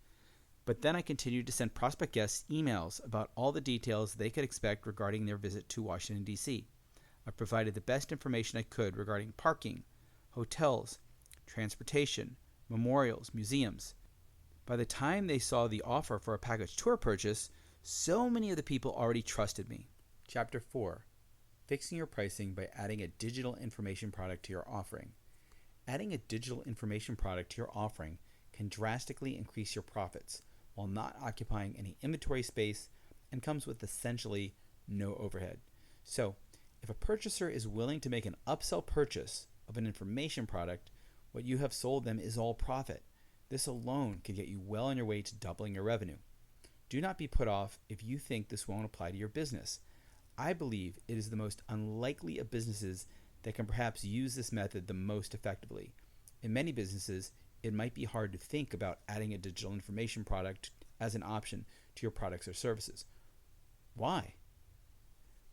But then I continued to send prospect guests emails about all the details they could expect regarding their visit to Washington, D.C. I provided the best information I could regarding parking, hotels, transportation, memorials, museums. By the time they saw the offer for a package tour purchase, so many of the people already trusted me. Chapter 4. Fixing your pricing by adding a digital information product to your offering. Adding a digital information product to your offering can drastically increase your profits while not occupying any inventory space and comes with essentially no overhead. So, if a purchaser is willing to make an upsell purchase of an information product, what you have sold them is all profit. This alone can get you well on your way to doubling your revenue. Do not be put off if you think this won't apply to your business. I believe it is the most unlikely of businesses that can perhaps use this method the most effectively. In many businesses, it might be hard to think about adding a digital information product as an option to your products or services. Why?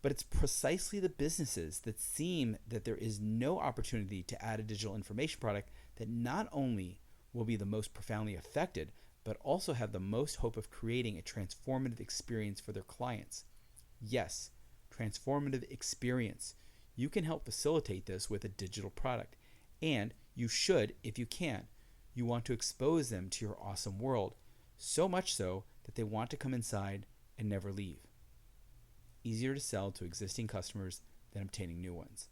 But it's precisely the businesses that seem that there is no opportunity to add a digital information product that not only will be the most profoundly affected, but also have the most hope of creating a transformative experience for their clients. Yes, transformative experience. You can help facilitate this with a digital product, and you should if you can. You want to expose them to your awesome world, so much so that they want to come inside and never leave. Easier to sell to existing customers than obtaining new ones.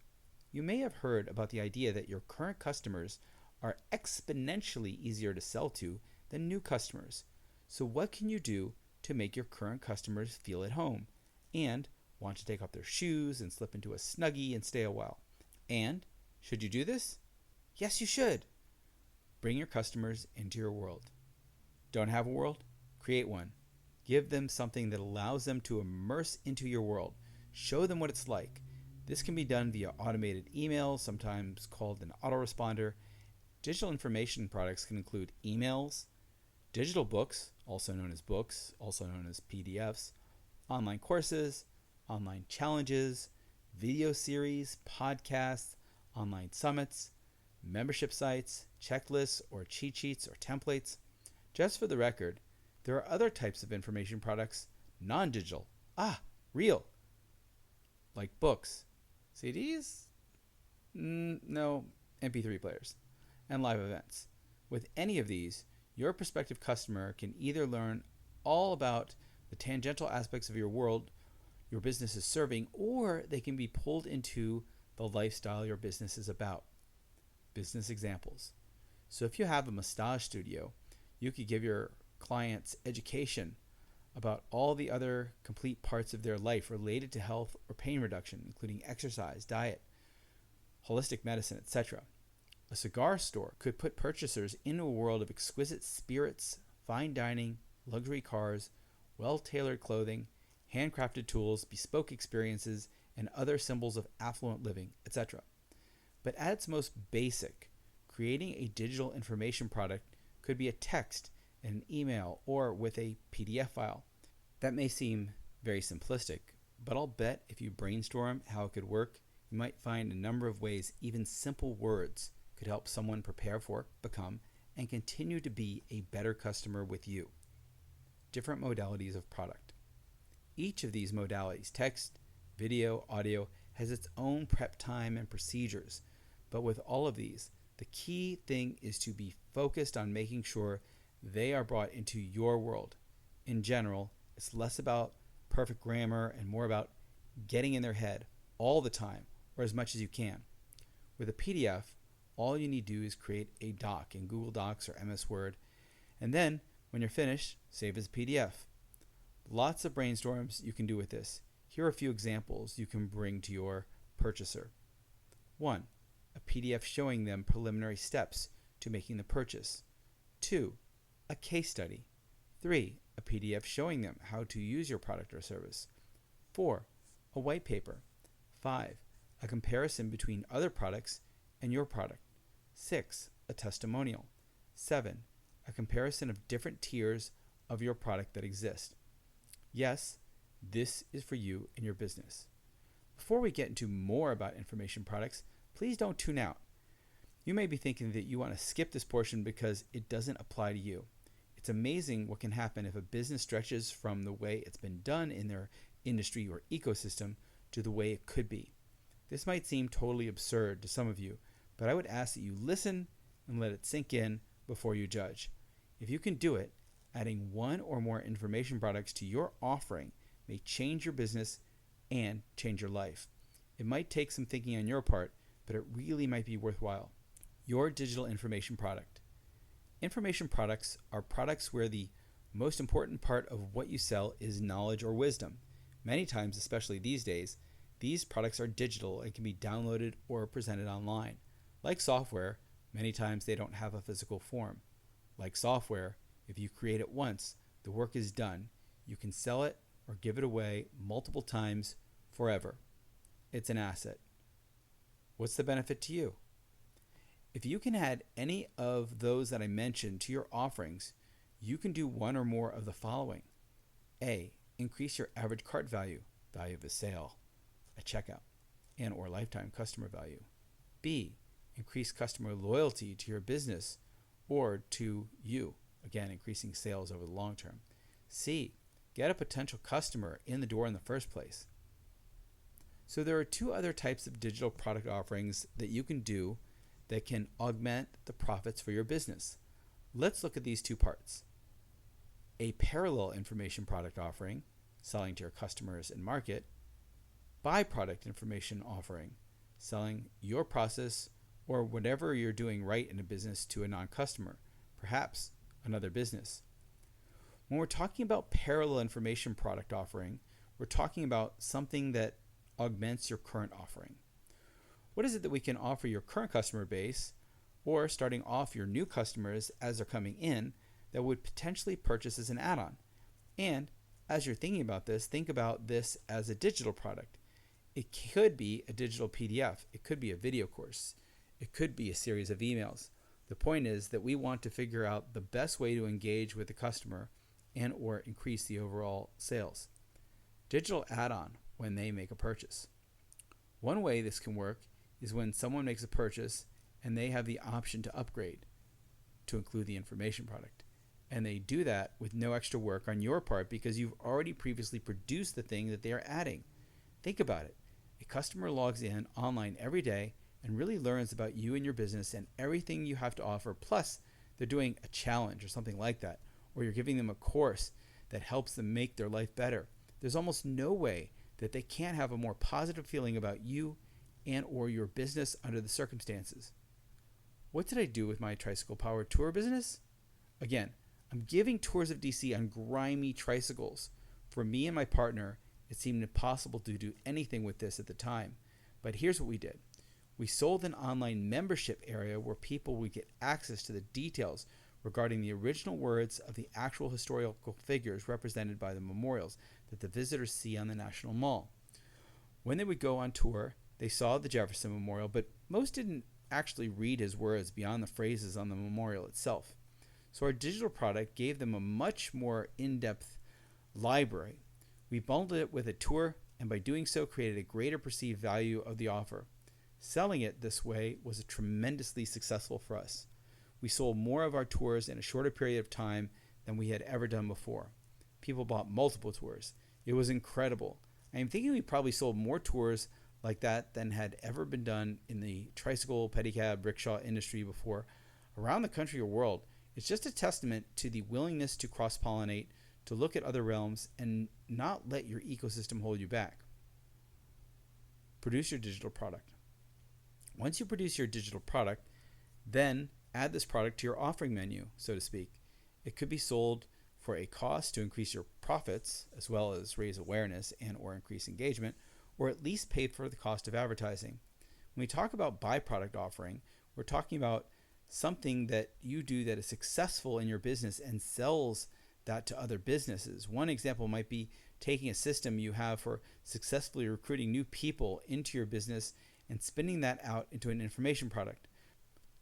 You may have heard about the idea that your current customers are exponentially easier to sell to than new customers. So what can you do to make your current customers feel at home and want to take off their shoes and slip into a Snuggie and stay a while? And should you do this? Yes, you should. Bring your customers into your world. Don't have a world? Create one. Give them something that allows them to immerse into your world. Show them what it's like. This can be done via automated email, sometimes called an autoresponder. Digital information products can include emails, digital books, also known as PDFs, online courses, online challenges, video series, podcasts, online summits, membership sites, checklists or cheat sheets or templates. Just for the record, there are other types of information products, non-digital, real, like books, CDs, no, MP3 players, and live events. With any of these, your prospective customer can either learn all about the tangential aspects of your world your business is serving, or they can be pulled into the lifestyle your business is about. Business examples. So if you have a massage studio, you could give your clients education about all the other complete parts of their life related to health or pain reduction, including exercise, diet, holistic medicine, etc. A cigar store could put purchasers into a world of exquisite spirits, fine dining, luxury cars, well-tailored clothing, handcrafted tools, bespoke experiences, and other symbols of affluent living, etc. But at its most basic, creating a digital information product could be a text, an email, or with a PDF file. That may seem very simplistic, but I'll bet if you brainstorm how it could work, you might find a number of ways even simple words could help someone prepare for, become, and continue to be a better customer with you. Different modalities of product. Each of these modalities, text, video, audio, has its own prep time and procedures. But with all of these, the key thing is to be focused on making sure they are brought into your world. In general, it's less about perfect grammar and more about getting in their head all the time, or as much as you can. With a PDF, all you need to do is create a doc in Google Docs or MS Word, and then when you're finished, save as a PDF. Lots of brainstorms you can do with this. Here are a few examples you can bring to your purchaser. 1. A PDF showing them preliminary steps to making the purchase. 2. A case study. 3. A PDF showing them how to use your product or service. 4. A white paper. 5. A comparison between other products and your product. 6. A testimonial. 7. A comparison of different tiers of your product that exist. Yes, this is for you and your business. Before we get into more about information products, please don't tune out. You may be thinking that you want to skip this portion because it doesn't apply to you. It's amazing what can happen if a business stretches from the way it's been done in their industry or ecosystem to the way it could be. This might seem totally absurd to some of you, but I would ask that you listen and let it sink in before you judge. If you can do it, adding one or more information products to your offering may change your business and change your life. It might take some thinking on your part, but it really might be worthwhile. Your digital information product. Information products are products where the most important part of what you sell is knowledge or wisdom. Many times, especially these days, these products are digital and can be downloaded or presented online. Like software, many times they don't have a physical form. Like software, if you create it once, the work is done. You can sell it or give it away multiple times forever. It's an asset. What's the benefit to you? If you can add any of those that I mentioned to your offerings, you can do one or more of the following. A. Increase your average cart value, value of a sale, a checkout, and or lifetime customer value. B. Increase customer loyalty to your business or to you, again, increasing sales over the long term. C. Get a potential customer in the door in the first place. So there are two other types of digital product offerings that you can do that can augment the profits for your business. Let's look at these two parts. A parallel information product offering, selling to your customers and market. Byproduct information offering, selling your process or whatever you're doing right in a business to a non-customer, perhaps another business. When we're talking about parallel information product offering, we're talking about something that augments your current offering. What is it that we can offer your current customer base or starting off your new customers as they're coming in that would potentially purchase as an add-on. And as you're thinking about this, think about this as a digital product. It could be a digital PDF. It could be a video course. It could be a series of emails. The point is that we want to figure out the best way to engage with the customer and or increase the overall sales. Digital add-on when they make a purchase. One way this can work is when someone makes a purchase and they have the option to upgrade to include the information product. And they do that with no extra work on your part because you've already previously produced the thing that they are adding. Think about it. A customer logs in online every day and really learns about you and your business and everything you have to offer. Plus, they're doing a challenge or something like that, or you're giving them a course that helps them make their life better. There's almost no way that they can't have a more positive feeling about you and or your business under the circumstances. What did I do with my tricycle powered tour business? Again, I'm giving tours of DC on grimy tricycles. For me and my partner, it seemed impossible to do anything with this at the time. But here's what we did. We sold an online membership area where people would get access to the details regarding the original words of the actual historical figures represented by the memorials that the visitors see on the National Mall. When they would go on tour, they saw the Jefferson Memorial, but most didn't actually read his words beyond the phrases on the memorial itself. So our digital product gave them a much more in-depth library. We bundled it with a tour, and by doing so created a greater perceived value of the offer. Selling it this way was tremendously successful for us. We sold more of our tours in a shorter period of time than we had ever done before. People bought multiple tours. It was incredible. I am thinking we probably sold more tours like that than had ever been done in the tricycle, pedicab, rickshaw industry before around the country or world. It's just a testament to the willingness to cross-pollinate, to look at other realms, and not let your ecosystem hold you back. Produce your digital product. Once you produce your digital product, then add this product to your offering menu, so to speak. It could be sold for a cost to increase your profits, as well as raise awareness and or increase engagement, or at least pay for the cost of advertising. When we talk about byproduct offering, we're talking about something that you do that is successful in your business and sells that to other businesses. One example might be taking a system you have for successfully recruiting new people into your business and spinning that out into an information product.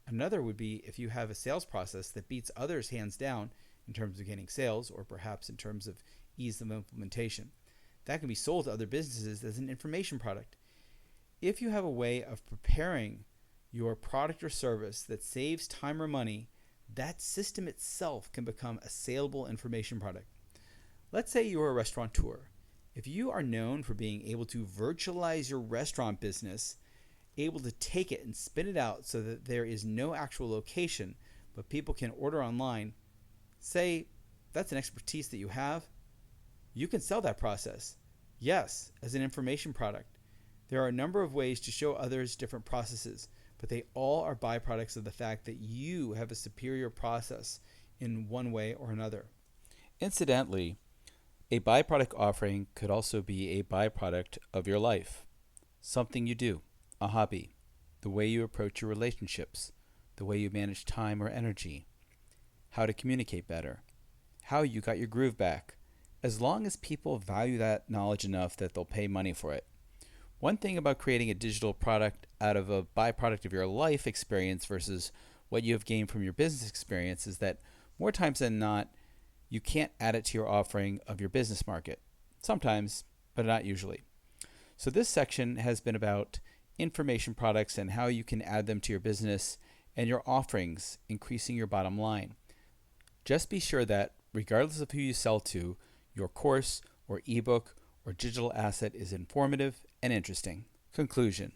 Another would be if you have a sales process that beats others hands down in terms of getting sales, or perhaps in terms of ease of implementation. That can be sold to other businesses as an information product. If you have a way of preparing your product or service that saves time or money, that system itself can become a saleable information product. Let's say you're a restaurateur. If you are known for being able to virtualize your restaurant business, able to take it and spin it out so that there is no actual location, but people can order online, say that's an expertise that you have, you can sell that process. Yes, as an information product. There are a number of ways to show others different processes, but they all are byproducts of the fact that you have a superior process in one way or another. Incidentally, a byproduct offering could also be a byproduct of your life. Something you do, a hobby, the way you approach your relationships, the way you manage time or energy, how to communicate better, how you got your groove back, as long as people value that knowledge enough that they'll pay money for it. One thing about creating a digital product out of a byproduct of your life experience versus what you have gained from your business experience is that more times than not, you can't add it to your offering of your business market. Sometimes, but not usually. So this section has been about information products and how you can add them to your business and your offerings, increasing your bottom line. Just be sure that, regardless of who you sell to, your course or ebook or digital asset is informative and interesting. Conclusion.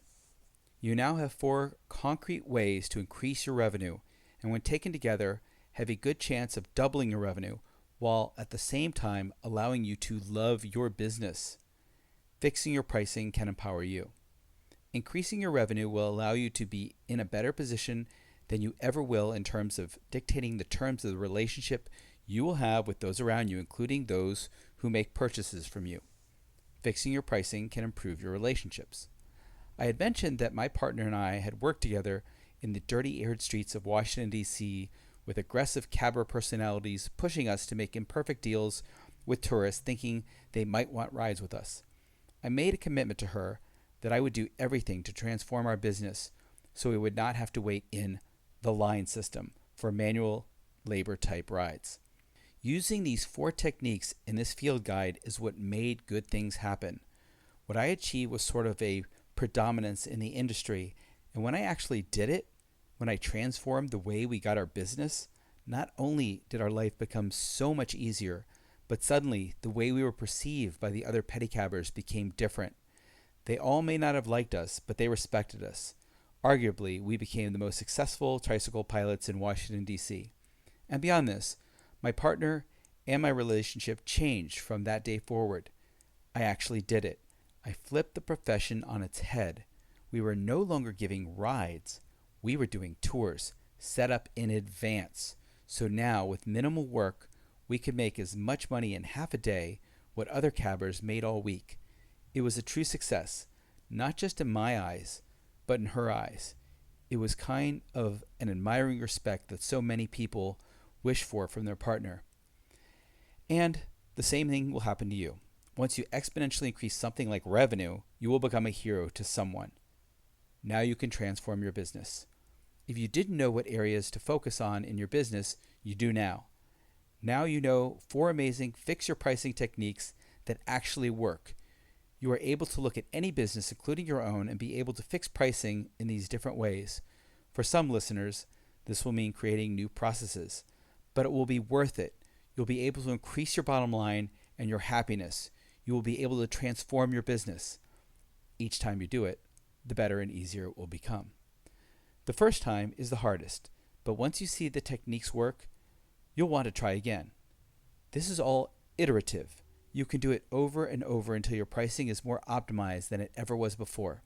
You now have 4 concrete ways to increase your revenue, and when taken together, have a good chance of doubling your revenue while at the same time allowing you to love your business. Fixing your pricing can empower you. Increasing your revenue will allow you to be in a better position than you ever will in terms of dictating the terms of the relationship you will have with those around you, including those who make purchases from you. Fixing your pricing can improve your relationships. I had mentioned that my partner and I had worked together in the dirty, arid streets of Washington, D.C. with aggressive cabber personalities pushing us to make imperfect deals with tourists thinking they might want rides with us. I made a commitment to her that I would do everything to transform our business so we would not have to wait in the line system for manual labor type rides. Using these 4 techniques in this field guide is what made good things happen. What I achieved was sort of a predominance in the industry, and when I actually did it, when I transformed the way we got our business, not only did our life become so much easier, but suddenly the way we were perceived by the other pedicabbers became different. They all may not have liked us, but they respected us. Arguably, we became the most successful tricycle pilots in Washington, D.C. And beyond this, my partner and my relationship changed from that day forward. I actually did it. I flipped the profession on its head. We were no longer giving rides. We were doing tours, set up in advance. So now, with minimal work, we could make as much money in half a day what other cabbers made all week. It was a true success, not just in my eyes, but in her eyes. It was kind of an admiring respect that so many people wish for from their partner. And the same thing will happen to you. Once you exponentially increase something like revenue, you will become a hero to someone. Now you can transform your business. If you didn't know what areas to focus on in your business, you do now. Now you know 4 amazing fix your pricing techniques that actually work. You are able to look at any business, including your own, and be able to fix pricing in these different ways. For some listeners, this will mean creating new processes, but it will be worth it. You'll be able to increase your bottom line and your happiness. You will be able to transform your business. Each time you do it, the better and easier it will become. The first time is the hardest, but once you see the techniques work, you'll want to try again. This is all iterative. You can do it over and over until your pricing is more optimized than it ever was before.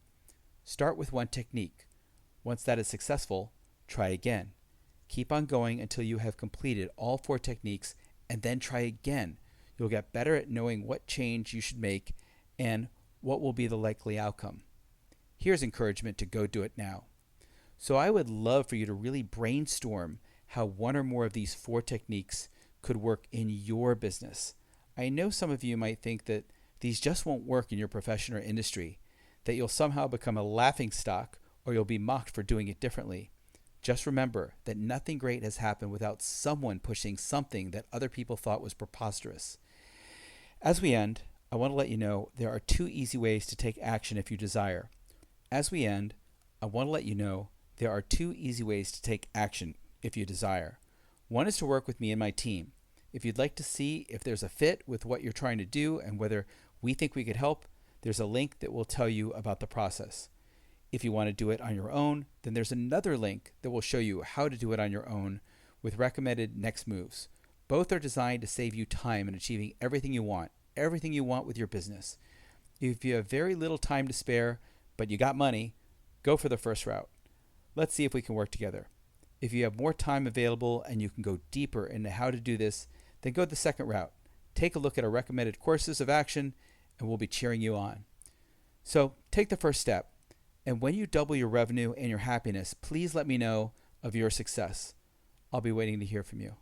Start with one technique. Once that is successful, try again. Keep on going until you have completed all 4 techniques, and then try again. You'll get better at knowing what change you should make and what will be the likely outcome. Here's encouragement to go do it now. So I would love for you to really brainstorm how one or more of these 4 techniques could work in your business. I know some of you might think that these just won't work in your profession or industry, that you'll somehow become a laughingstock or you'll be mocked for doing it differently. Just remember that nothing great has happened without someone pushing something that other people thought was preposterous. As we end, I want to let you know there are 2 easy ways to take action if you desire. As we end, I want to let you know there are 2 easy ways to take action if you desire. One is to work with me and my team. If you'd like to see if there's a fit with what you're trying to do and whether we think we could help, there's a link that will tell you about the process. If you want to do it on your own, then there's another link that will show you how to do it on your own with recommended next moves. Both are designed to save you time in achieving everything you want with your business. If you have very little time to spare, but you got money, go for the first route. Let's see if we can work together. If you have more time available and you can go deeper into how to do this, then go the second route. Take a look at our recommended courses of action, and we'll be cheering you on. So take the first step, and when you double your revenue and your happiness, please let me know of your success. I'll be waiting to hear from you.